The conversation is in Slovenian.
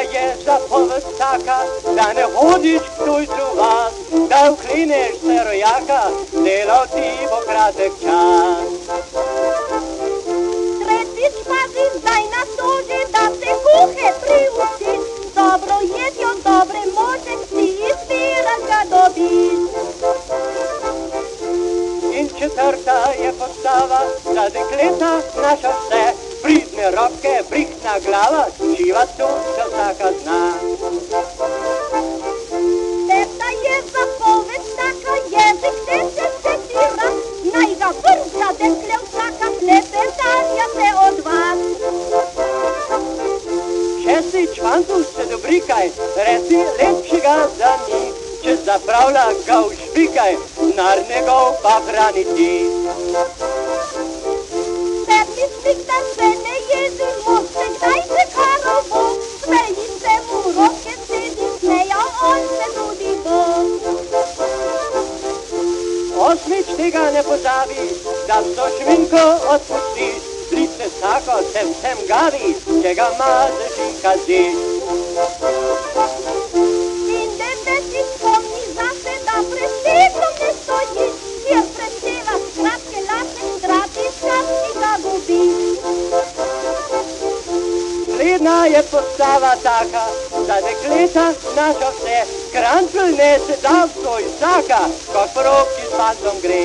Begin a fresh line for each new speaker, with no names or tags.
je zapoved taka, da ne hodiš k tujcu vas, da uklineš se rojaka, delal ti bo kratek čas.
Tretjič pazi, zdaj na soži, da se kuhe priuči, dobro jedjo, dobre može, si izbiraš ga dobiš.
In četrta je postava, za dekleta naša vse, pridne robke, brihtna glava, živa tu se vsaka zna.
Peta je zapoved taka, jezik te se setira, naj ga vrza dekle vsaka, klepetanja se od vas.
Šesti čvantu se dobrikaj, reci lepšega za njih, če zapravlja ga ušpikaj, narnega pa brani ti.
Sedmi špik da se ne jezi, moste kdaj se karo bo, smeji se mu roke sedi, smeja on se tudi bo.
Osmič tega ne pozabi, da vso šminko odpustiš, lice tako se vsem gavi, če ga mazeš in kaziš.
In deveti spomni zase, da pred steklom ne stojiš, jer predsevaš kratke lase, zdratiš čas in ga gubiš.
Slednja je postava taka, za dekleta naša vse, krančelj ne se da v svoj vsaka, kot proti s pancom gre.